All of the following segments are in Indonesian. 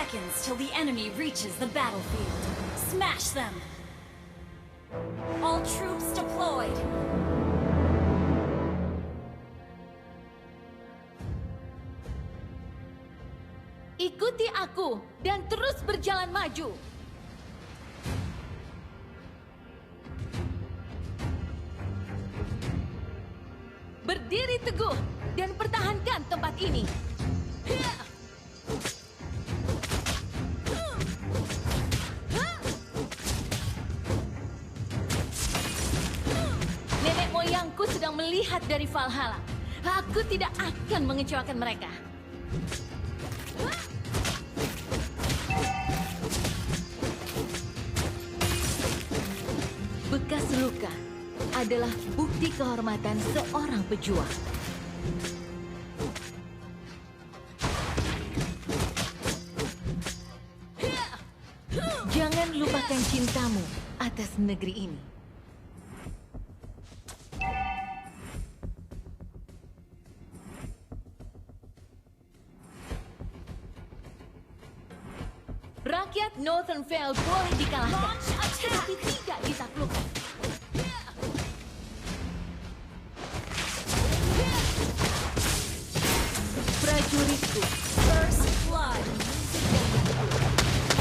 seconds till the enemy reaches the battlefield. Smash them! All troops deployed! Ikuti aku dan terus berjalan maju. Berdiri teguh dan pertahankan tempat ini. Nenek moyangku sedang melihat dari Valhalla. Aku tidak akan mengecewakan mereka. Bekas luka adalah bukti kehormatan seorang pejuang. Jangan lupakan cintamu atas negeri ini. Rakyat Northernfell boleh dikalahkan, tetapi tidak ditaklukkan. Prajuritku, First blood!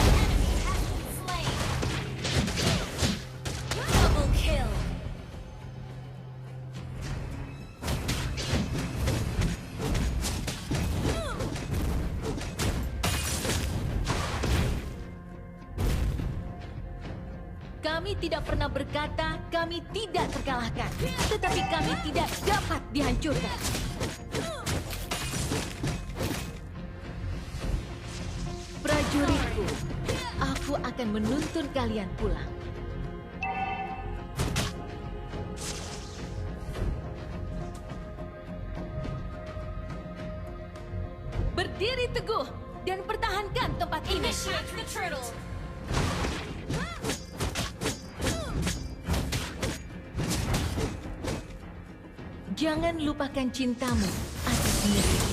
Enemy has been slain! Double kill! kami tidak pernah berkata kami tidak terkalahkan, tetapi kami tidak dapat dihancurkan. Prajuritku, aku akan menuntun kalian pulang. Berdiri teguh dan pertahankan tempat ini. Initiate the turtle! Jangan lupakan cintamu atas negeri.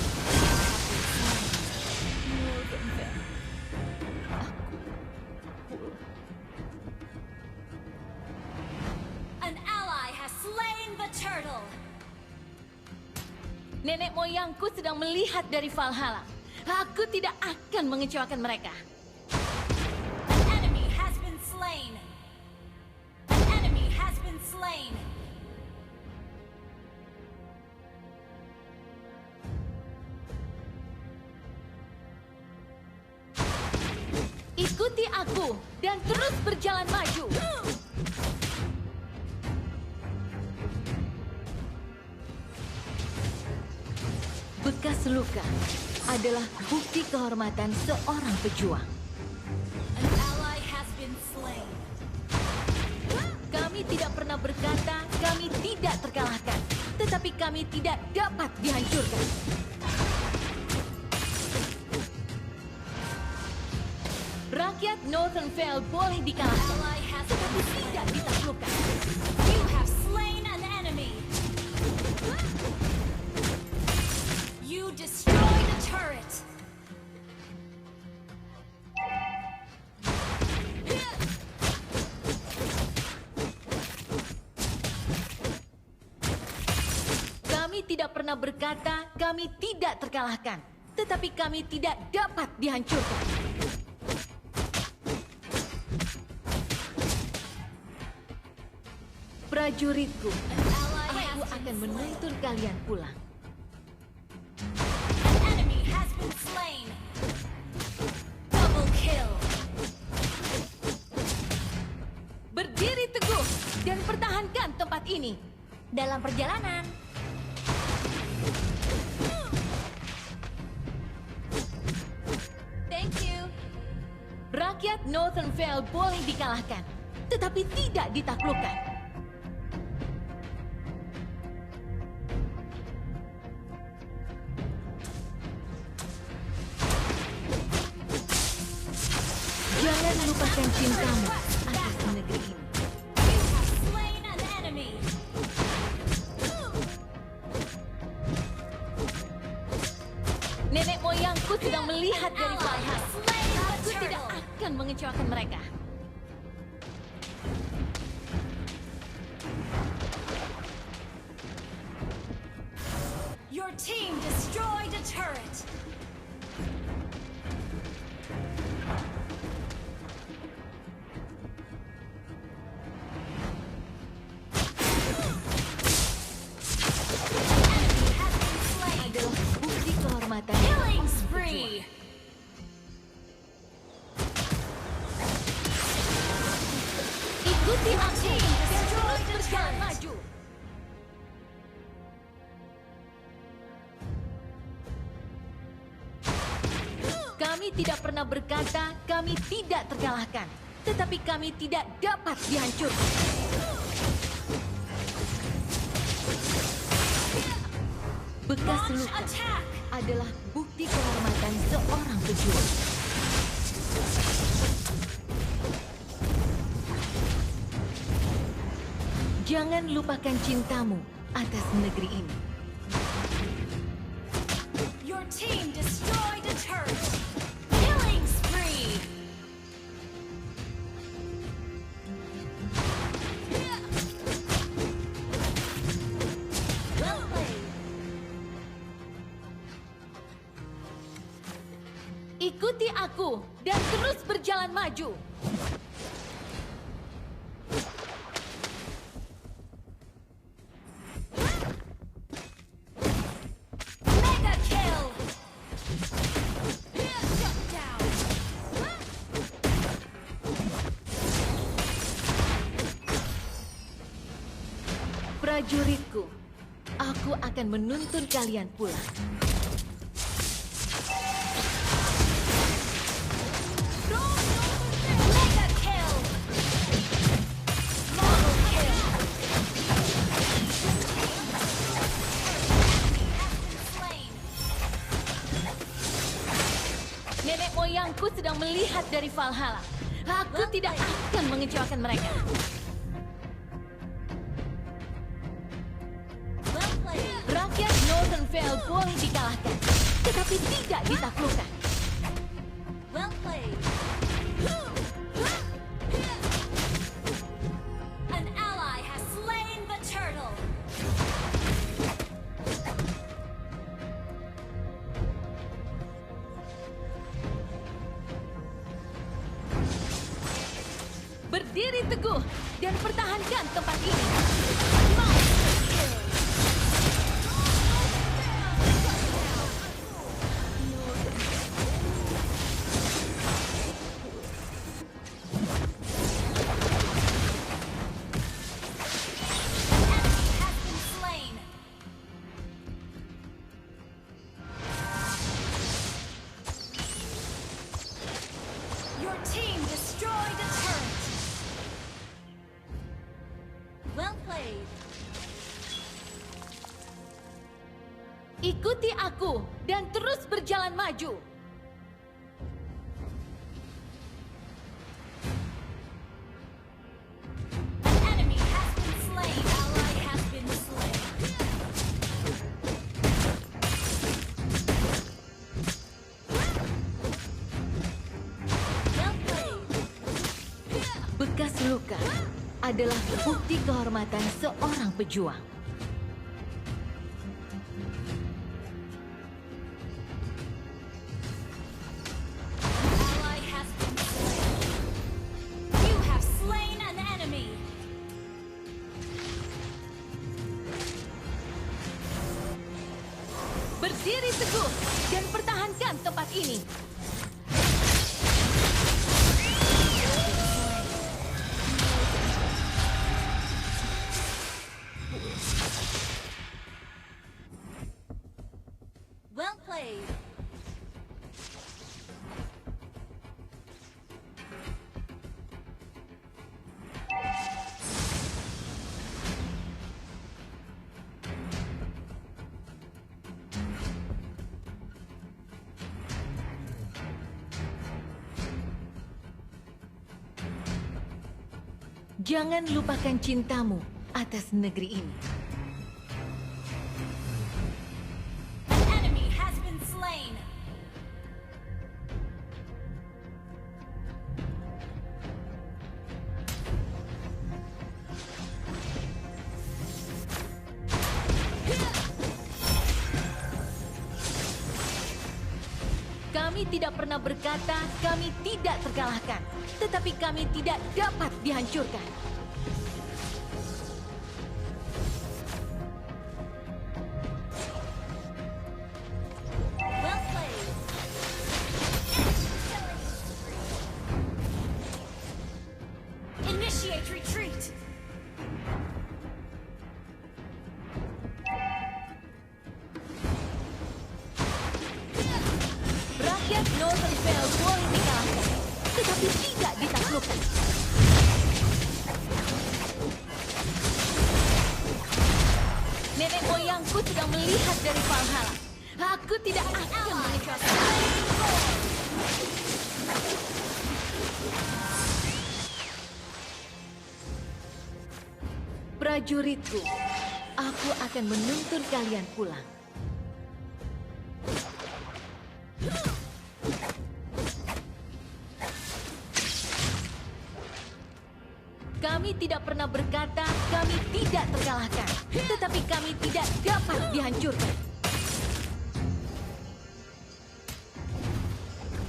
An ally has slain the turtle! Nenek moyangku sedang melihat dari Valhalla. Aku tidak akan mengecewakan mereka. An enemy has been slain! An enemy has been slain! Ikuti aku dan terus berjalan maju. Bekas luka adalah bukti kehormatan seorang pejuang. An ally has been slain! Kami tidak pernah berkata kami tidak terkalahkan, tetapi kami tidak dapat dihancurkan. Rakyat Northernfell boleh dikalahkan, Ally has tetapi been slain! tidak ditaklukkan. You have slain an enemy! You destroyed a turret! Kami tidak pernah berkata kami tidak terkalahkan, tetapi kami tidak dapat dihancurkan. Prajuritku, aku akan menuntun kalian pulang. An enemy has been slain! Double kill! Berdiri teguh dan pertahankan tempat ini. Dalam perjalanan, Thank you. Rakyat Northernfell boleh dikalahkan, tetapi tidak ditaklukkan. Jangan lupakan cintamu atas negeri ini. you have slain an enemy! Nenek moyangku sedang melihat dari Ally has Valhalla. slain the mengecewakan mereka. Your team destroyed a turret. Adalah bukti kehormatan. Killing spree. Ikuti aku dan terus berjalan maju. Kami tidak pernah berkata kami tidak terkalahkan, tetapi kami tidak dapat dihancurkan. Bekas Launch luka attack. adalah bukti kehormatan seorang pejuang. Jangan lupakan cintamu atas negeri ini. Your team destroyed a turret. Killing spree. Well played. Ikuti aku dan terus berjalan maju. Mega kill. Shut down. Prajuritku, aku akan menuntun kalian pulang. Mega kill. Double kill. Slain. Nenek moyangku sedang melihat dari Valhalla. Aku tidak akan mengecewakan mereka. Well played. Rakyat Northern Vale boleh dikalahkan, tetapi tidak ditaklukkan. Well played. An ally has slain the turtle. Berdiri teguh dan pertahankan tempat ini. Enemy has been slain. Your team destroyed a turret. Well played. Ikuti aku dan terus berjalan maju. An enemy has been slain. Ally has been slain. Well played. Bekas luka adalah bukti kehormatan seorang pejuang. Ally has been slain. You have slain an enemy. Berdiri teguh dan pertahankan tempat ini. Well played. Jangan lupakan cintamu atas negeri ini. An enemy has been slain. Kami tidak pernah berkata kami tidak terkalahkan, tetapi kami tidak dapat dihancurkan. Well played. Initiate retreat. Rakyat Northernvale boleh dikalahkan, tetapi tidak ditaklukkan. Nenek moyangku sedang melihat dari Valhalla. Aku tidak akan menyerah. Prajuritku, aku akan menuntun kalian pulang. Kami tidak pernah berkata kami tidak terkalahkan, tetapi kami tidak dapat dihancurkan.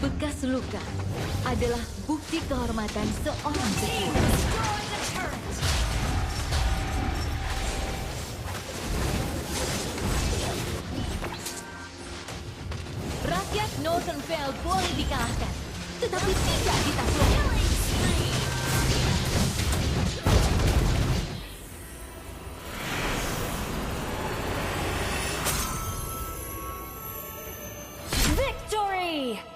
Bekas luka adalah bukti kehormatan seorang pejuang. Destroy the turret. Rakyat Northernvale boleh dikalahkan, tetapi tidak ditaklukkan. Killing spree. Victory!